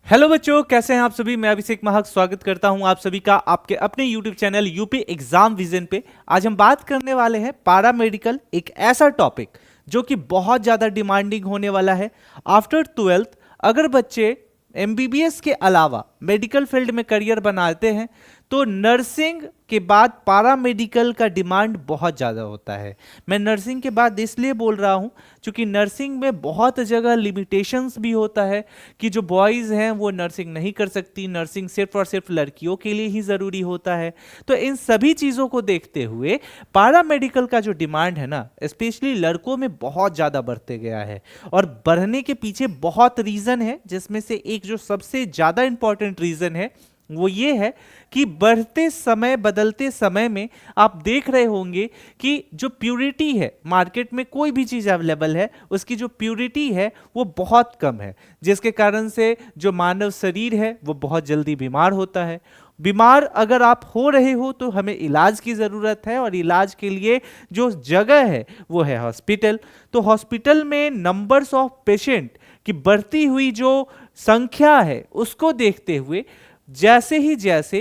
Hello बच्चों, कैसे हैं आप सभी। मैं अभिषेक महक स्वागत करता हूं आप सभी का आपके अपने YouTube channel UP exam vision पे। आज हम बात करने वाले हैं पारा मेडिकल, एक ऐसा टॉपिक जो कि बहुत ज़्यादा डिमांडिंग होने वाला है। आफ्टर 12th अगर बच्चे एमबीबीएस के अलावा मेडिकल फील्ड में करियर बनाते हैं तो नर्सिंग के बाद पारा मेडिकल का डिमांड बहुत ज़्यादा होता है। मैं नर्सिंग के बाद इसलिए बोल रहा हूँ क्योंकि नर्सिंग में बहुत जगह लिमिटेशंस भी होता है कि जो बॉयज़ हैं वो नर्सिंग नहीं कर सकती, नर्सिंग सिर्फ और सिर्फ लड़कियों के लिए ही ज़रूरी होता है। तो इन सभी चीज़ों को देखते हुए पारा मेडिकल का जो डिमांड है ना, स्पेशली लड़कों में बहुत ज़्यादा बढ़ते गया है। और बढ़ने के पीछे बहुत रीज़न है, जिसमें से एक जो सबसे ज़्यादा इंपॉर्टेंट रीज़न है वो ये है कि बढ़ते समय, बदलते समय में आप देख रहे होंगे कि जो प्यूरिटी है, मार्केट में कोई भी चीज़ अवेलेबल है उसकी जो प्यूरिटी है वो बहुत कम है, जिसके कारण से जो मानव शरीर है वो बहुत जल्दी बीमार होता है। बीमार अगर आप हो रहे हो तो हमें इलाज की ज़रूरत है, और इलाज के लिए जो जगह है वो है हॉस्पिटल। तो हॉस्पिटल में नंबर्स ऑफ पेशेंट की बढ़ती हुई जो संख्या है उसको देखते हुए जैसे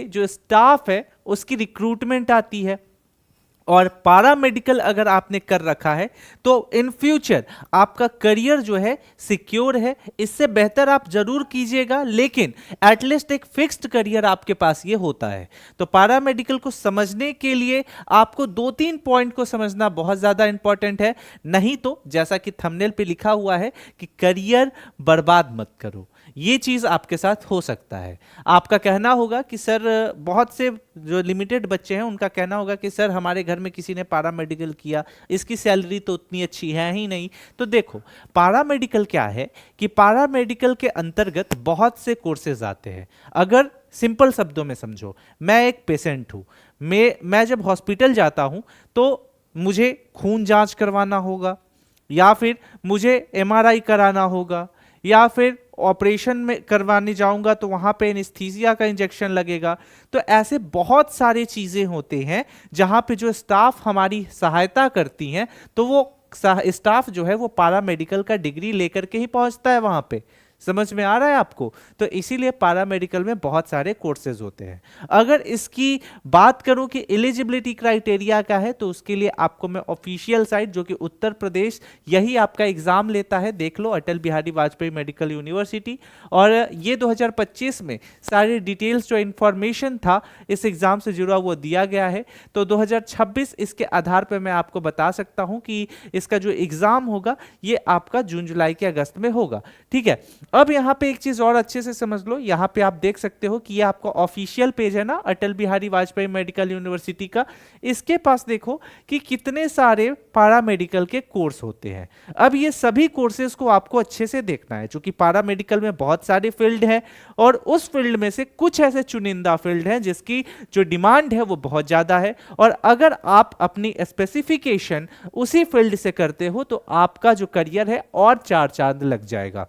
जो स्टाफ है उसकी रिक्रूटमेंट आती है। और पारा मेडिकल अगर आपने कर रखा है तो इन फ्यूचर आपका करियर जो है सिक्योर है। इससे बेहतर आप जरूर कीजिएगा, लेकिन एटलीस्ट एक फिक्स्ड करियर आपके पास ये होता है। तो पारा मेडिकल को समझने के लिए आपको 2-3 पॉइंट को समझना बहुत ज़्यादा इंपॉर्टेंट है। नहीं तो जैसा कि थंबनेल पे लिखा हुआ है कि करियर बर्बाद मत करो, ये चीज़ आपके साथ हो सकता है। आपका कहना होगा कि सर, बहुत से जो लिमिटेड बच्चे हैं उनका कहना होगा कि सर हमारे घर में किसी ने पारा मेडिकल किया, इसकी सैलरी तो उतनी अच्छी है ही नहीं। तो देखो, पारा मेडिकल क्या है कि पारा मेडिकल के अंतर्गत बहुत से कोर्सेज आते हैं। अगर सिंपल शब्दों में समझो, मैं एक पेशेंट हूँ, मैं जब हॉस्पिटल जाता हूँ तो मुझे खून जांच करवाना होगा, या फिर मुझे एमआरआई कराना होगा, या फिर ऑपरेशन में करवाने जाऊंगा तो वहां पे एनेस्थीसिया का इंजेक्शन लगेगा। तो ऐसे बहुत सारी चीजें होते हैं जहां पे जो स्टाफ हमारी सहायता करती हैं, तो वो स्टाफ जो है वो पारा मेडिकल का डिग्री लेकर के ही पहुंचता है वहां पे। समझ में आ रहा है आपको? तो इसीलिए पारा मेडिकल में बहुत सारे कोर्सेज होते हैं। अगर इसकी बात करूं कि एलिजिबिलिटी क्राइटेरिया क्या है, तो उसके लिए आपको मैं ऑफिशियल साइट, जो कि उत्तर प्रदेश यही आपका एग्जाम लेता है, देख लो, अटल बिहारी वाजपेयी मेडिकल यूनिवर्सिटी। और ये 2025 में सारे डिटेल्स जो इंफॉर्मेशन था इस एग्जाम से जुड़ा वो दिया गया है। तो 2026 इसके आधार पर मैं आपको बता सकता हूं कि इसका जो एग्जाम होगा ये आपका जून जुलाई के अगस्त में होगा। ठीक है, अब यहां पे एक चीज और अच्छे से समझ लो। यहां पे आप देख सकते हो कि ये आपका ऑफिशियल पेज है ना, अटल बिहारी वाजपेयी मेडिकल यूनिवर्सिटी का। इसके पास देखो कि कितने सारे पारा मेडिकल के कोर्स होते हैं। अब ये सभी कोर्सेज को आपको अच्छे से देखना है, क्योंकि पारा मेडिकल में बहुत सारे फील्ड है, और उस फील्ड में से कुछ ऐसे चुनिंदा फील्ड हैं जिसकी जो डिमांड है वो बहुत ज्यादा है। और अगर आप अपनी स्पेसिफिकेशन उसी फील्ड से करते हो तो आपका जो करियर है और चार चांद लग जाएगा।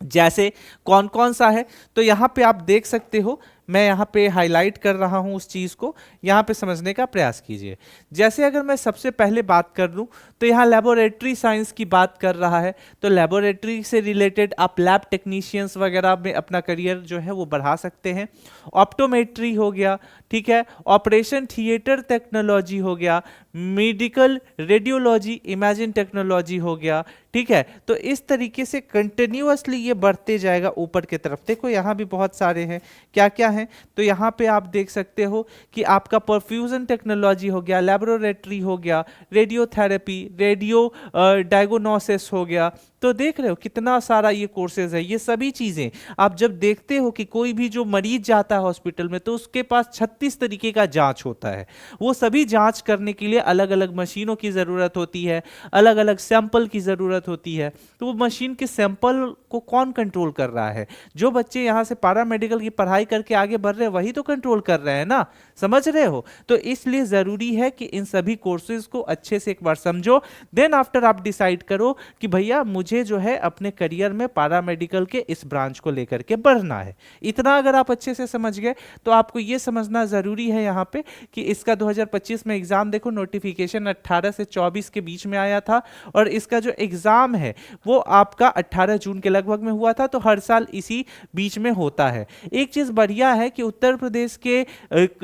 जैसे कौन कौन सा है, तो यहां पे आप देख सकते हो, मैं यहाँ पे हाईलाइट कर रहा हूँ उस चीज़ को, यहाँ पे समझने का प्रयास कीजिए। जैसे अगर मैं सबसे पहले बात कर लूँ तो यहाँ लेबोरेटरी साइंस की बात कर रहा है, तो लेबोरेटरी से रिलेटेड आप लैब टेक्नीशियंस वगैरह में अपना करियर जो है वो बढ़ा सकते हैं। ऑप्टोमेट्री हो गया, ठीक है, ऑपरेशन थिएटर टेक्नोलॉजी हो गया, मेडिकल रेडियोलॉजी इमेजिन टेक्नोलॉजी हो गया। ठीक है, तो इस तरीके से कंटिन्यूअसली ये बढ़ते जाएगा ऊपर की तरफ। देखो यहाँ भी बहुत सारे हैं, क्या क्या है, तो यहाँ पे आप देख सकते हो कि आपका परफ्यूजन टेक्नोलॉजी हो गया, लेबोरेटरी हो गया, रेडियोथेरेपी, रेडियो डायग्नोसिस हो गया। तो देख रहे हो कितना सारा ये कोर्सेज है। ये सभी चीजें आप जब देखते हो कि कोई भी जो मरीज जाता है हॉस्पिटल में तो उसके पास 36 तरीके का जांच होता है। वो सभी जांच करने के लिए अलग अलग मशीनों की जरूरत होती है, अलग अलग सैंपल की जरूरत होती है। तो वो मशीन के सैंपल को कौन कंट्रोल कर रहा है? जो बच्चे यहाँ से पारा मेडिकल की पढ़ाई करके आगे बढ़ रहे हैं वही तो कंट्रोल कर रहे हैं ना, समझ रहे हो? तो इसलिए जरूरी है कि इन सभी कोर्सेज को अच्छे से एक बार समझो, देन आफ्टर आप डिसाइड करो कि भैया मुझे मुझे जो है अपने करियर में पैरामेडिकल के इस ब्रांच को लेकर के बढ़ना है। इतना अगर आप अच्छे से समझ गए तो आपको ये समझना ज़रूरी है यहाँ पे कि इसका 2025 में एग्ज़ाम देखो, नोटिफिकेशन 18 से 24 के बीच में आया था और इसका जो एग्ज़ाम है वो आपका 18 जून के लगभग में हुआ था। तो हर साल इसी बीच में होता है। एक चीज़ बढ़िया है कि उत्तर प्रदेश के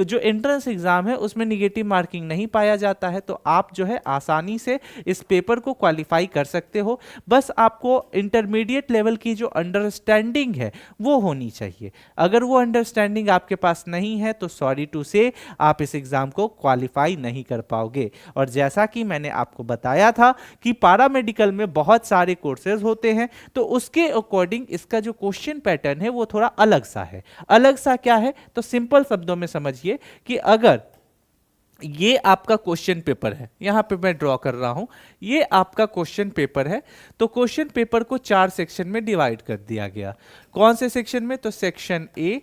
जो एंट्रेंस एग्ज़ाम है उसमें निगेटिव मार्किंग नहीं पाया जाता है, तो आप जो है आसानी से इस पेपर को क्वालिफाई कर सकते हो। बस आपको इंटरमीडिएट लेवल की जो अंडरस्टैंडिंग है वो होनी चाहिए। अगर वो अंडरस्टैंडिंग आपके पास नहीं है तो सॉरी टू से आप इस एग्जाम को क्वालिफाई नहीं कर पाओगे। और जैसा कि मैंने आपको बताया था कि पैरामेडिकल में बहुत सारे कोर्सेज होते हैं, तो उसके अकॉर्डिंग इसका जो क्वेश्चन पैटर्न है वो थोड़ा अलग सा है। अलग सा क्या है तो सिंपल शब्दों में समझिए कि अगर ये आपका क्वेश्चन पेपर है, यहां पे मैं ड्रॉ कर रहा हूं, ये आपका क्वेश्चन पेपर है, तो क्वेश्चन पेपर को 4 सेक्शन में डिवाइड कर दिया गया। कौन से सेक्शन में? तो section A,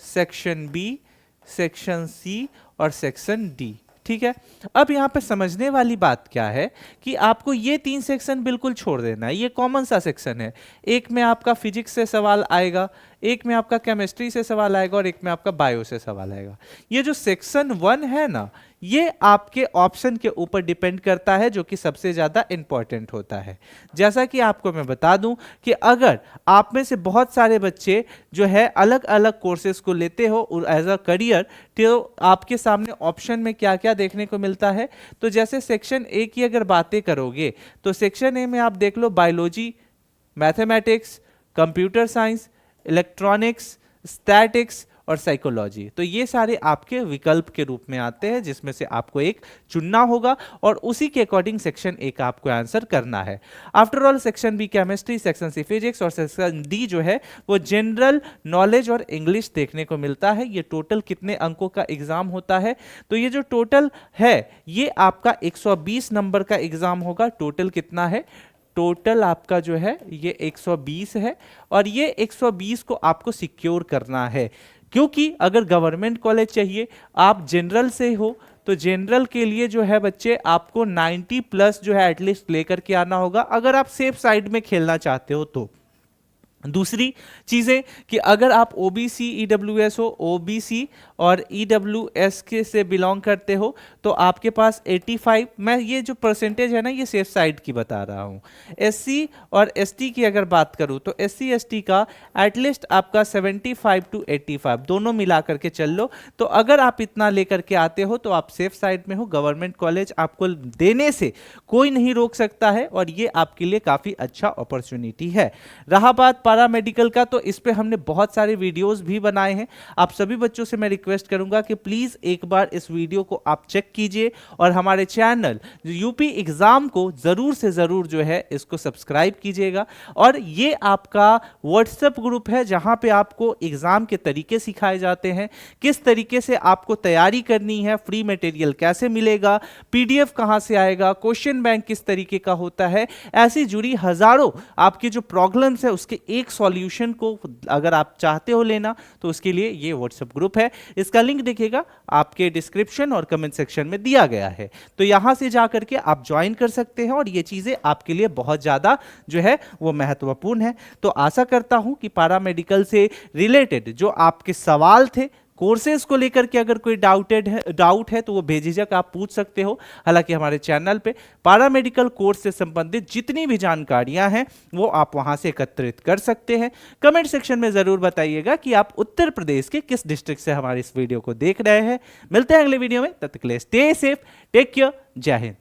section B, section C और सेक्शन डी। ठीक है, अब यहां पे समझने वाली बात क्या है कि आपको ये 3 सेक्शन बिल्कुल छोड़ देना है। ये कॉमन सा सेक्शन है। एक में आपका फिजिक्स से सवाल आएगा, एक में आपका केमिस्ट्री से सवाल आएगा और एक में आपका बायो से सवाल आएगा। ये जो सेक्शन 1 है ना, ये आपके ऑप्शन के ऊपर डिपेंड करता है, जो कि सबसे ज्यादा इंपॉर्टेंट होता है। जैसा कि आपको मैं बता दूं कि अगर आप में से बहुत सारे बच्चे जो है अलग अलग कोर्सेज को लेते हो एज अ करियर, तो आपके सामने ऑप्शन में क्या क्या देखने को मिलता है। तो जैसे सेक्शन ए की अगर बातें करोगे तो सेक्शन ए में आप देख लो biology, mathematics, computer science, electronics, statistics और साइकोलॉजी। तो ये सारे आपके विकल्प के रूप में आते हैं, जिसमें से आपको एक चुनना होगा और उसी के अकॉर्डिंग सेक्शन ए का आपको आंसर करना है। After all section B chemistry, section C physics और सेक्शन डी जो है वो जनरल नॉलेज और इंग्लिश देखने को मिलता है। ये टोटल कितने अंकों का एग्जाम होता है? तो ये जो टोटल है ये आपका 120 नंबर का एग्जाम होगा। टोटल कितना है? टोटल आपका जो है ये 120 है और ये 120 को आपको सिक्योर करना है, क्योंकि अगर गवर्नमेंट कॉलेज चाहिए, आप जनरल से हो, तो जनरल के लिए जो है बच्चे आपको 90 प्लस जो है एटलीस्ट लेकर के आना होगा, अगर आप सेफ साइड में खेलना चाहते हो तो। दूसरी चीज़ें कि अगर आप ओबीसी ईडब्ल्यूएस हो, ओबीसी और ईडब्ल्यूएस के से बिलोंग करते हो, तो आपके पास 85, मैं ये जो परसेंटेज है ना ये सेफ साइड की बता रहा हूँ। एससी और एसटी की अगर बात करूँ तो एससी एसटी का एटलीस्ट आपका 75 to 85 दोनों मिला करके चल लो। तो अगर आप इतना लेकर के आते हो तो आप सेफ साइड में हो। गवर्नमेंट कॉलेज आपको देने से कोई नहीं रोक सकता है और ये आपके लिए काफ़ी अच्छा अपॉर्चुनिटी है। रहा बात पैरामेडिकल का, तो इस पे हमने बहुत सारे वीडियोस भी बनाए हैं। आप सभी बच्चों से मैं रिक्वेस्ट करूंगा कि प्लीज एक बार इस वीडियो को आप चेक कीजिए और हमारे चैनल यूपी एग्जाम को जरूर से जरूर जो है इसको सब्सक्राइब कीजिएगा। और ये आपका व्हाट्सएप ग्रुप है जहां पे आपको एग्जाम के तरीके सिखाए जाते हैं, किस तरीके से आपको तैयारी करनी है, फ्री मटेरियल कैसे मिलेगा, पीडीएफ कहां से आएगा, क्वेश्चन बैंक किस तरीके का होता है, ऐसी जुड़ी हजारों आपकी जो प्रॉब्लम्स है उसके एक सॉल्यूशन को अगर आप चाहते हो लेना तो उसके लिए ये व्हाट्सएप ग्रुप है। इसका लिंक देखिएगा आपके डिस्क्रिप्शन और कमेंट सेक्शन में दिया गया है, तो यहां से जाकर के आप ज्वाइन कर सकते हैं और ये चीजें आपके लिए बहुत ज्यादा जो है वो महत्वपूर्ण है। तो आशा करता हूं कि पैरामेडिकल से रिलेटेड जो आपके सवाल थे, कोर्सेज को लेकर के अगर कोई डाउट है तो वो बेझिझक आप पूछ सकते हो। हालांकि हमारे चैनल पे पैरामेडिकल कोर्स से संबंधित जितनी भी जानकारियां हैं वो आप वहां से एकत्रित कर सकते हैं। कमेंट सेक्शन में जरूर बताइएगा कि आप उत्तर प्रदेश के किस डिस्ट्रिक्ट से हमारे इस वीडियो को देख रहे हैं। मिलते हैं अगले वीडियो में, तब तक के लिए स्टे सेफ, टेक केयर, जय हिंद।